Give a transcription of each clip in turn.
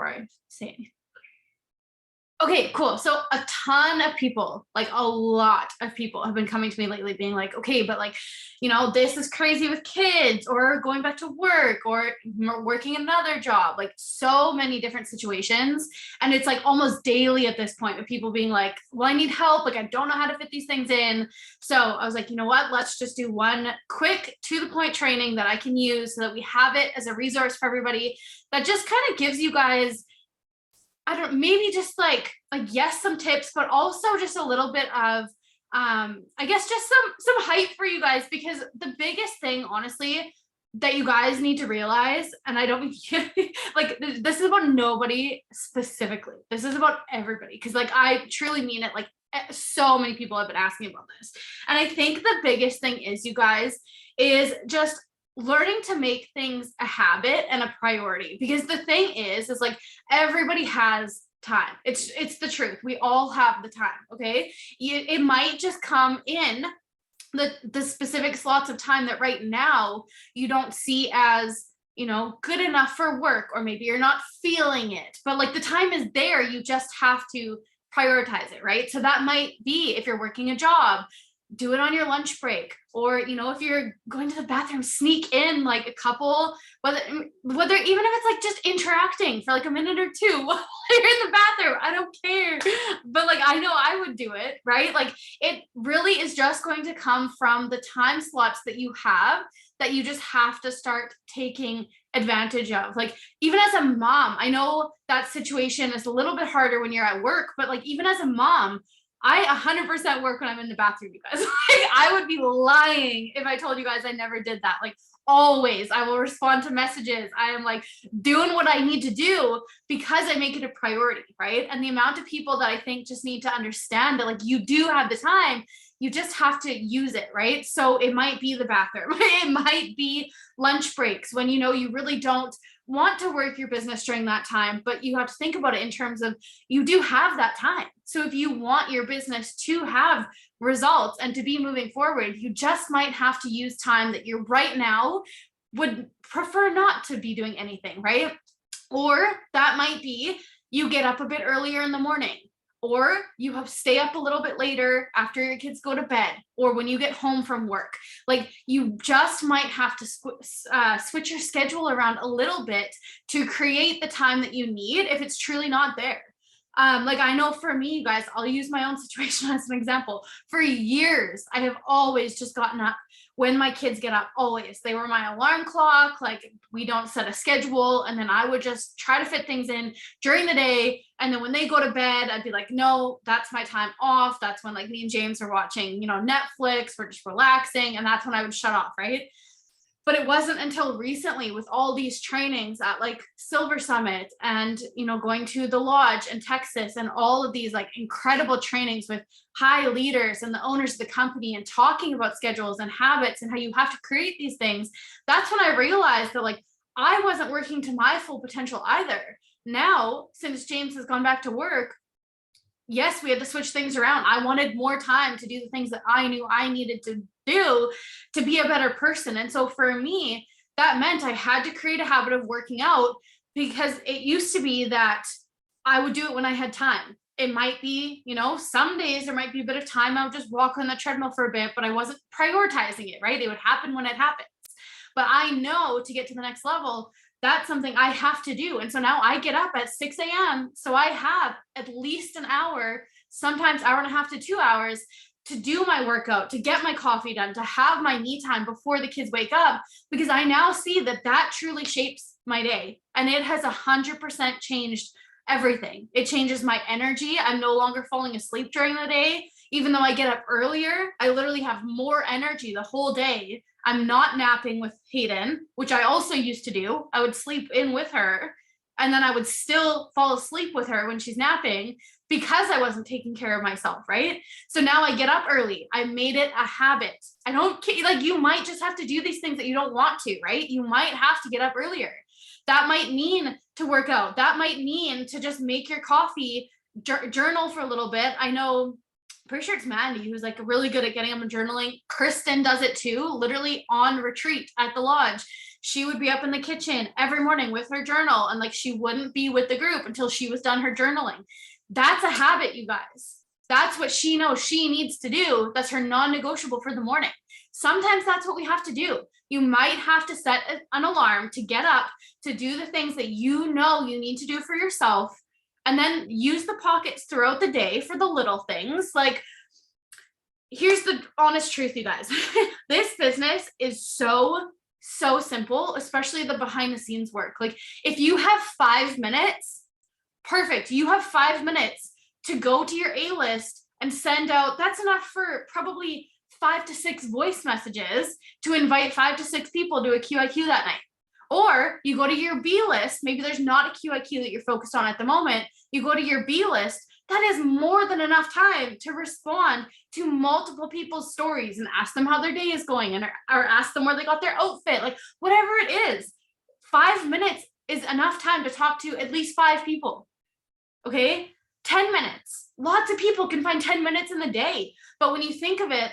before I say anything. Okay, cool. So a ton of people, like a lot of people have been coming to me lately being like, okay, but like, this is crazy with kids or going back to work or working another job, like so many different situations. And it's like almost daily at this point with people being like, well, I need help. Like, I don't know how to fit these things in. So I was like, you know what? Let's just do one quick to the point training that I can use so that we have it as a resource for everybody that just kind of gives you guys maybe just like yes, some tips, but also just a little bit of I guess just some hype for you guys, because the biggest thing honestly that you guys need to realize, and I don't like this is about nobody specifically, this is about everybody, because like I truly mean it, like so many people have been asking about this, and I think the biggest thing is, you guys, is just learning to make things a habit and a priority. Because the thing is like everybody has time. It's the truth. We all have the time. Okay. It might just come in the specific slots of time that right now you don't see as good enough for work, or maybe you're not feeling it, but like the time is there. You just have to prioritize it, right? So that might be, if you're working a job, do it on your lunch break, or if you're going to the bathroom, sneak in like a couple, whether even if it's like just interacting for like a minute or two while you're in the bathroom, I don't care, but like I know I would do it, right? Like it really is just going to come from the time slots that you have, that you just have to start taking advantage of. Like even as a mom, I know that situation is a little bit harder when you're at work, but like even as a mom, I 100% work when I'm in the bathroom, you guys. Like, I would be lying if I told you guys I never did that. Like always, I will respond to messages. I am like doing what I need to do because I make it a priority, right? And the amount of people that I think just need to understand that like you do have the time, you just have to use it, right? So it might be the bathroom. It might be lunch breaks when you really don't want to work your business during that time, but you have to think about it in terms of you do have that time. So if you want your business to have results and to be moving forward, you just might have to use time that you right now would prefer not to be doing anything, right? Or that might be you get up a bit earlier in the morning, or you have stay up a little bit later after your kids go to bed, or when you get home from work. Like you just might have to switch your schedule around a little bit to create the time that you need if it's truly not there. Like I know for me, you guys, I'll use my own situation as an example. For years, I have always just gotten up when my kids get up. Always, they were my alarm clock. Like we don't set a schedule, and then I would just try to fit things in during the day, and then when they go to bed, I'd be like, no, that's my time off. That's when like me and James are watching Netflix, we're just relaxing, and that's when I would shut off, right? But it wasn't until recently, with all these trainings at like Silver Summit and going to the lodge in Texas, and all of these like incredible trainings with high leaders and the owners of the company, and talking about schedules and habits and how you have to create these things, that's when I realized that like I wasn't working to my full potential either. Now, since James has gone back to work, yes, we had to switch things around. I wanted more time to do the things that I knew I needed to do to be a better person. And so for me, that meant I had to create a habit of working out, because it used to be that I would do it when I had time. It might be, some days there might be a bit of time. I would just walk on the treadmill for a bit, but I wasn't prioritizing it, right? It would happen when it happens. But I know to get to the next level, that's something I have to do. And so now I get up at 6 a.m. So I have at least an hour, sometimes hour and a half to 2 hours, to do my workout, to get my coffee done, to have my me time before the kids wake up, because I now see that that truly shapes my day. And it has 100% changed everything. It changes my energy. I'm no longer falling asleep during the day. Even though I get up earlier, I literally have more energy the whole day. I'm not napping with Hayden, which I also used to do. I would sleep in with her, and then I would still fall asleep with her when she's napping, because I wasn't taking care of myself, right? So now I get up early. I made it a habit. I don't like, you might just have to do these things that you don't want to, right? You might have to get up earlier. That might mean to work out. That might mean to just make your coffee, journal for a little bit. I know, pretty sure it's Mandy who's like really good at getting up and journaling. Kristen does it too, literally on retreat at the lodge. she would be up in the kitchen every morning with her journal, and like she wouldn't be with the group until she was done her journaling. That's a habit, you guys. That's what she knows she needs to do. That's her non-negotiable for the morning. Sometimes that's what we have to do. You might have to set an alarm to get up to do the things that you know you need to do for yourself, and then use the pockets throughout the day for the little things. Like, here's the honest truth, you guys. This business is so simple, especially the behind the scenes work. Like, if you have 5 minutes, perfect. You have 5 minutes to go to your A list and send out, that's enough for probably 5 to 6 voice messages to invite 5 to 6 people to a QIQ that night. Or you go to your B list, maybe there's not a QIQ that you're focused on at the moment. You go to your B list, that is more than enough time to respond to multiple people's stories and ask them how their day is going, and or ask them where they got their outfit, like whatever it is. 5 minutes is enough time to talk to at least 5 people. Okay, 10 minutes. Lots of people can find 10 minutes in the day. But when you think of it,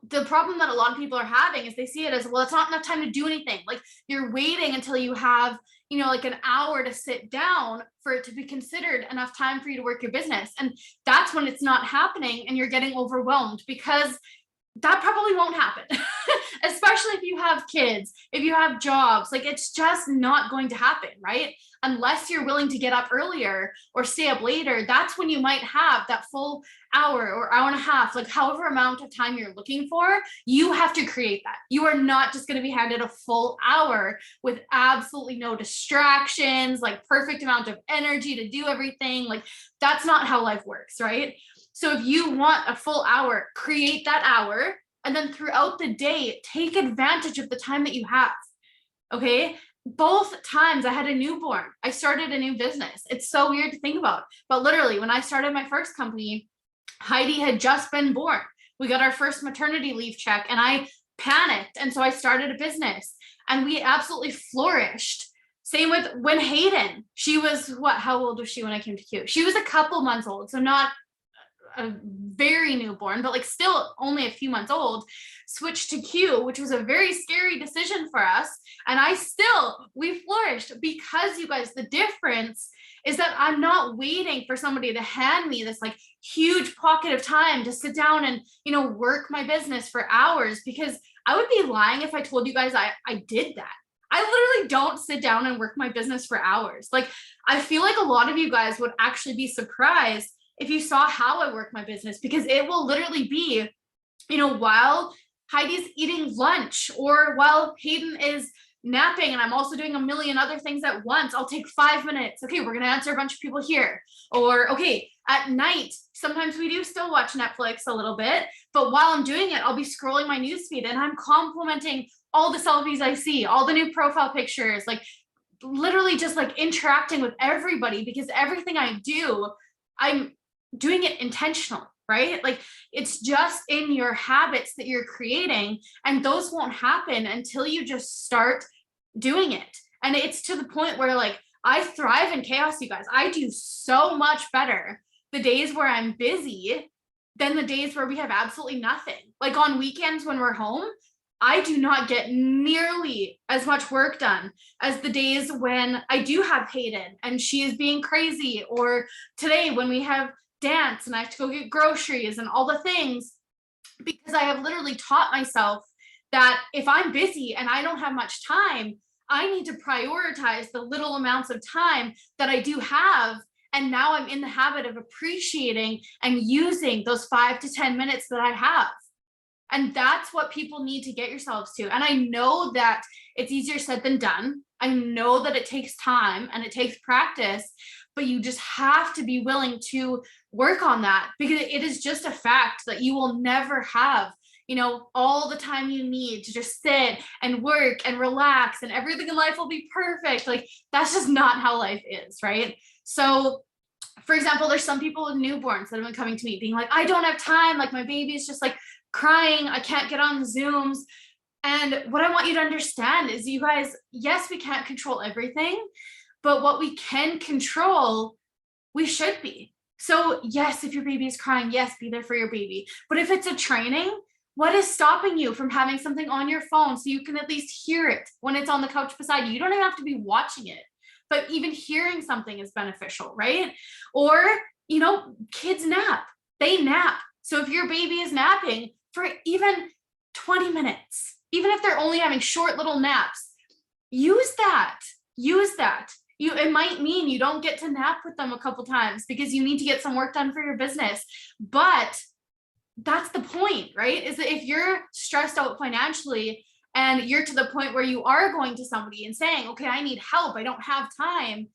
the problem that a lot of people are having is they see it as, well, it's not enough time to do anything. Like, you're waiting until you have, you know, like an hour to sit down for it to be considered enough time for you to work your business. And that's when it's not happening and you're getting overwhelmed, because that probably won't happen. Especially if you have kids, if you have jobs, like it's just not going to happen, right? Unless you're willing to get up earlier or stay up later, that's when you might have that full hour or hour and a half, like however amount of time you're looking for. You have to create that. You are not just going to be handed a full hour with absolutely no distractions, like perfect amount of energy to do everything. Like, that's not how life works, right? So if you want a full hour, create that hour, and then throughout the day, take advantage of the time that you have. Okay. Both times I had a newborn, I started a new business. It's so weird to think about, but literally when I started my first company, Heidi had just been born. We got our first maternity leave check and I panicked. And so I started a business and we absolutely flourished. Same with when Hayden, she was how old was she when I came to Q? She was a couple months old. So not a very newborn, but like still only a few months old, switched to Q, which was a very scary decision for us. And we flourished because, you guys, the difference is that I'm not waiting for somebody to hand me this like huge pocket of time to sit down and, you know, work my business for hours, because I would be lying if I told you guys I did that. I literally don't sit down and work my business for hours. Like, I feel like a lot of you guys would actually be surprised if you saw how I work my business, because it will literally be, you know, while Heidi's eating lunch or while Hayden is napping and I'm also doing a million other things at once, I'll take 5 minutes. Okay, we're going to answer a bunch of people here. Or, okay, at night, sometimes we do still watch Netflix a little bit, but while I'm doing it, I'll be scrolling my newsfeed and I'm complimenting all the selfies I see, all the new profile pictures, like literally just like interacting with everybody, because everything I do, I'm doing it intentional, right? Like, it's just in your habits that you're creating, and those won't happen until you just start doing it. And it's to the point where, like, I thrive in chaos, you guys. I do so much better the days where I'm busy than the days where we have absolutely nothing. Like, on weekends when we're home, I do not get nearly as much work done as the days when I do have Hayden and she is being crazy, or today when we have dance and I have to go get groceries and all the things, because I have literally taught myself that if I'm busy and I don't have much time, I need to prioritize the little amounts of time that I do have. And now I'm in the habit of appreciating and using those 5 to 10 minutes that I have. And that's what people need to get yourselves to. And I know that it's easier said than done. I know that it takes time and it takes practice, but you just have to be willing to work on that, because it is just a fact that you will never have, you know, all the time you need to just sit and work and relax and everything in life will be perfect. Like, that's just not how life is, right? So, for example, there's some people with newborns that have been coming to me being like, I don't have time. Like, my baby is just like crying. I can't get on the Zooms. And what I want you to understand is, you guys, yes, we can't control everything, but what we can control, we should be. So yes, if your baby is crying, yes, be there for your baby. But if it's a training, What is stopping you from having something on your phone so you can at least hear it when it's on the couch beside you? You don't even have to be watching it, but even hearing something is beneficial, right? Or, kids nap, they nap. So if your baby is napping for even 20 minutes, even if they're only having short little naps, use that. It might mean you don't get to nap with them a couple times because you need to get some work done for your business, but that's the point, right? Is that if you're stressed out financially and you're to the point where you are going to somebody and saying, okay, I need help, I don't have time,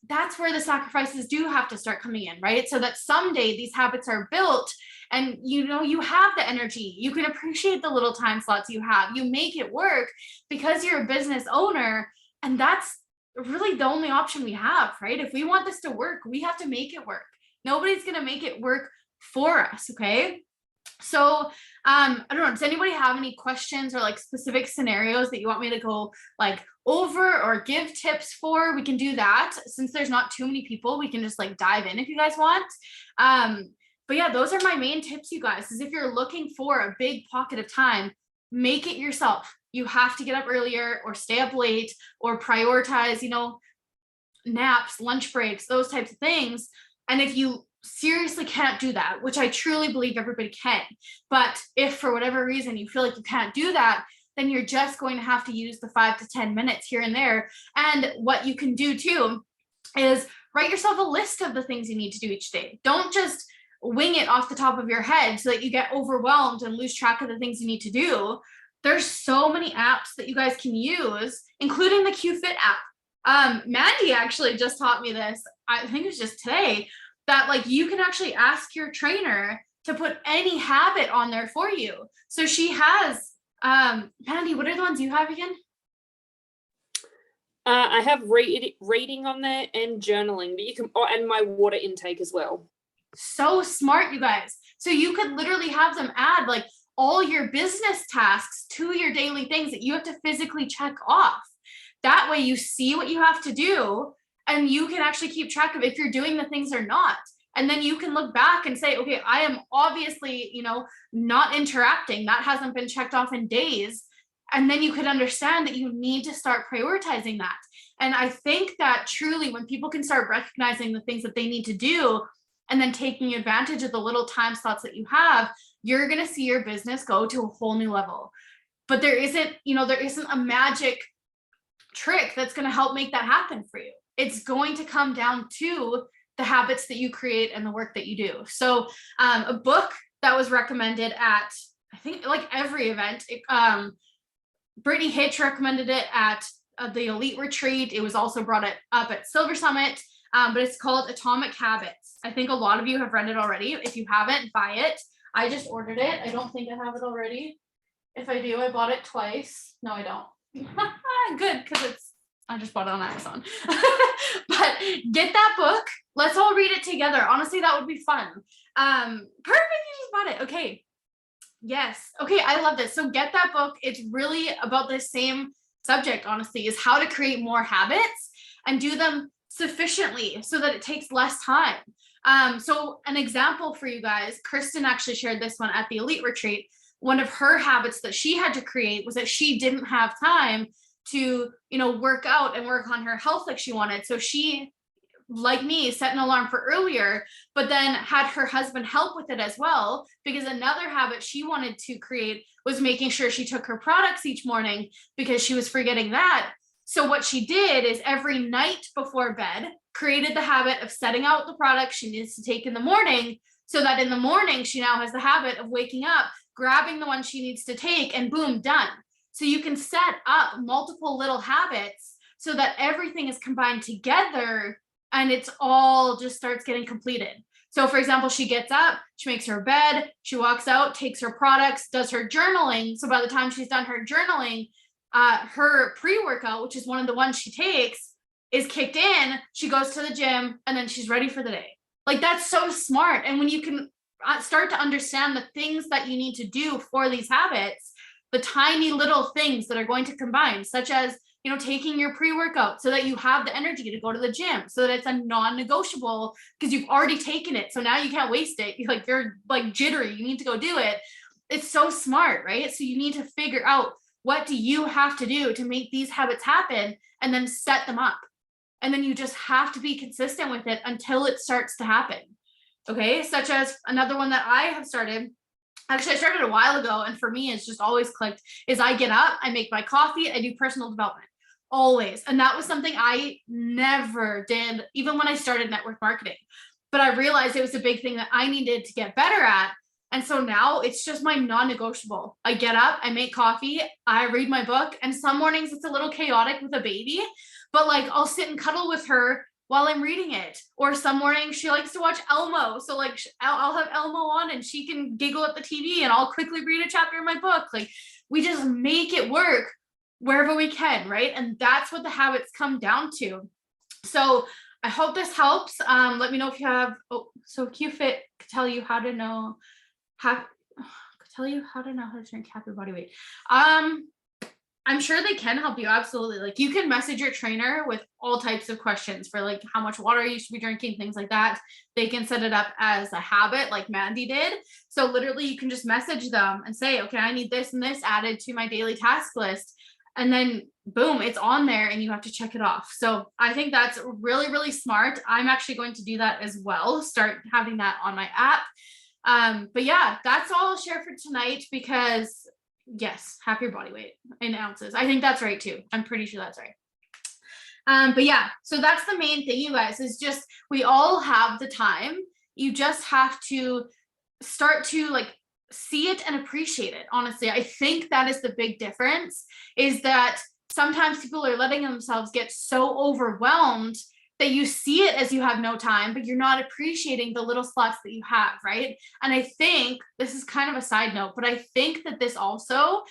that's where the sacrifices do have to start coming in, right? So that someday these habits are built and you have the energy, you can appreciate the little time slots you have, you make it work because you're a business owner. And that's really the only option we have, right? If we want this to work, we have to make it work. Nobody's going to make it work for us. Okay. So I don't know, does anybody have any questions or like specific scenarios that you want me to go like over or give tips for? We can do that. Since there's not too many people, we can just like dive in if you guys want. But yeah, those are my main tips, you guys, is if you're looking for a big pocket of time, make it yourself. You have to get up earlier or stay up late or prioritize, naps, lunch breaks, those types of things. And if you seriously can't do that, which I truly believe everybody can, but if for whatever reason you feel like you can't do that, then you're just going to have to use the 5 to 10 minutes here and there. And what you can do too is write yourself a list of the things you need to do each day. Don't just wing it off the top of your head so that you get overwhelmed and lose track of the things you need to do. There's so many apps that you guys can use, including the QFit app. Mandy actually just taught me this, I think it was just today, that like you can actually ask your trainer to put any habit on there for you. So she has, Mandy, what are the ones you have again? I have reading on there and journaling, but you can, and my water intake as well. So smart, you guys. So you could literally have them add like all your business tasks to your daily things that you have to physically check off. That way you see what you have to do and you can actually keep track of if you're doing the things or not. And then you can look back and say, okay, I am obviously, not interacting. That hasn't been checked off in days. And then you could understand that you need to start prioritizing that. And I think that truly when people can start recognizing the things that they need to do and then taking advantage of the little time slots that you have, you're going to see your business go to a whole new level. But there isn't a magic trick that's going to help make that happen for you. It's going to come down to the habits that you create and the work that you do. So a book that was recommended at, I think like every event, Brittany Hitch recommended it at the Elite Retreat. It was also brought up at Silver Summit, but it's called Atomic Habits. I think a lot of you have read it already. If you haven't, buy it. I just ordered it. I don't think I have it already. If I do, I bought it twice. No, I don't. Good, because I just bought it on Amazon. But get that book. Let's all read it together. Honestly, that would be fun. Perfect, you just bought it. Okay. Yes. Okay, I love this. So get that book. It's really about the same subject, honestly, is how to create more habits and do them sufficiently so that it takes less time. So an example for you guys, Kristen actually shared this one at the Elite Retreat. One of her habits that she had to create was that she didn't have time to, work out and work on her health like she wanted. So she, like me, set an alarm for earlier, but then had her husband help with it as well, because another habit she wanted to create was making sure she took her products each morning because she was forgetting that. So what she did is every night before bed, created the habit of setting out the products she needs to take in the morning, so that in the morning, she now has the habit of waking up, grabbing the one she needs to take, and boom, done. So you can set up multiple little habits so that everything is combined together and it's all just starts getting completed. So for example, she gets up, she makes her bed, she walks out, takes her products, does her journaling. So by the time she's done her journaling, her pre-workout, which is one of the ones she takes, is kicked in, she goes to the gym, and then she's ready for the day. Like, that's so smart. And when you can start to understand the things that you need to do for these habits, the tiny little things that are going to combine, such as, taking your pre-workout so that you have the energy to go to the gym, so that it's a non-negotiable because you've already taken it. So now you can't waste it. You're like jittery. You need to go do it. it's so smart, right? So you need to figure out, what do you have to do to make these habits happen, and then set them up. And then you just have to be consistent with it until it starts to happen. Okay. Such as another one that I have started. Actually, I started a while ago, and for me, it's just always clicked, is I get up, I make my coffee, I do personal development. Always. And that was something I never did, even when I started network marketing. But I realized it was a big thing that I needed to get better at. And so now it's just my non-negotiable. I get up, I make coffee, I read my book, and some mornings it's a little chaotic with a baby, but like I'll sit and cuddle with her while I'm reading it. Or some mornings she likes to watch Elmo. So like I'll have Elmo on and she can giggle at the TV and I'll quickly read a chapter in my book. Like we just make it work wherever we can, right? And that's what the habits come down to. So I hope this helps. Let me know if you have, so QFit could tell you how to know how to drink happy body weight. I'm sure they can help you. Absolutely. Like you can message your trainer with all types of questions for like how much water you should be drinking, things like that. They can set it up as a habit like Mandy did. So literally you can just message them and say, okay, I need this and this added to my daily task list. And then boom, it's on there and you have to check it off. So I think that's really, really smart. I'm actually going to do that as well. Start having that on my app. But yeah, that's all I'll share for tonight, because yes, half your body weight in ounces. I think that's right too. I'm pretty sure that's right. But yeah, so that's the main thing, you guys, is just, we all have the time. You just have to start to like see it and appreciate it. Honestly, I think that is the big difference, is that sometimes people are letting themselves get so overwhelmed that you see it as you have no time, but you're not appreciating the little slots that you have, right? And I think this is kind of a side note, but I think that this also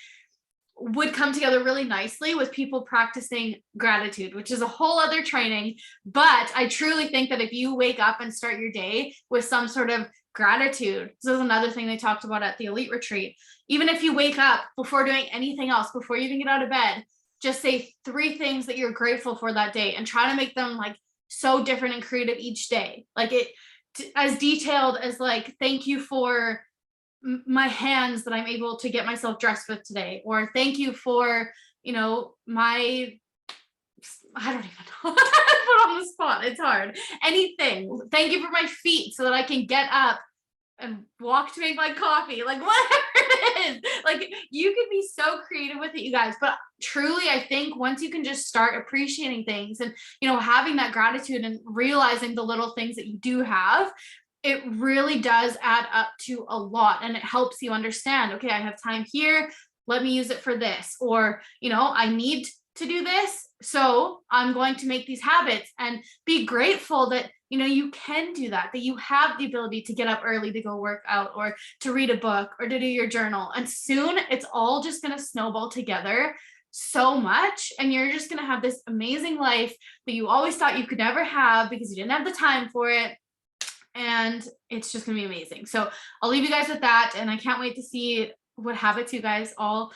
would come together really nicely with people practicing gratitude, which is a whole other training. But I truly think that if you wake up and start your day with some sort of gratitude, this is another thing they talked about at the elite retreat. Even if you wake up before doing anything else, before you even get out of bed, just say 3 things that you're grateful for that day and try to make them like so different and creative each day. Like it as detailed as like, thank you for my hands that I'm able to get myself dressed with today, or thank you for, my, I don't even know. Put on the spot. It's hard. Anything. Thank you for my feet so that I can get up and walk to make my coffee. Like whatever it is. Like you can be so creative with it, you guys. But truly, I think once you can just start appreciating things and, having that gratitude and realizing the little things that you do have, it really does add up to a lot, and it helps you understand, okay, I have time here, let me use it for this, or, I need to do this, so I'm going to make these habits, and be grateful that, you can do that you have the ability to get up early to go work out, or to read a book, or to do your journal. And soon it's all just going to snowball together so much, and you're just going to have this amazing life that you always thought you could never have because you didn't have the time for it. And it's just gonna be amazing. So I'll leave you guys with that, and I can't wait to see what habits you guys all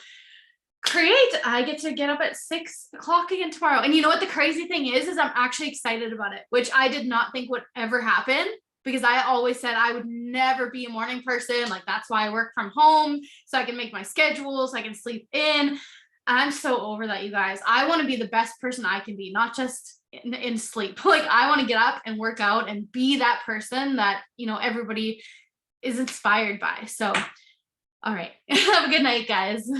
create. I get to get up at 6 o'clock again tomorrow. And you know what the crazy thing is I'm actually excited about it, which I did not think would ever happen, because I always said I would never be a morning person. Like that's why I work from home, so I can make my schedule, so I can sleep in. I'm so over that, you guys. I want to be the best person I can be, not just in sleep. Like I want to get up and work out and be that person that, everybody is inspired by. So, all right. Have a good night, guys.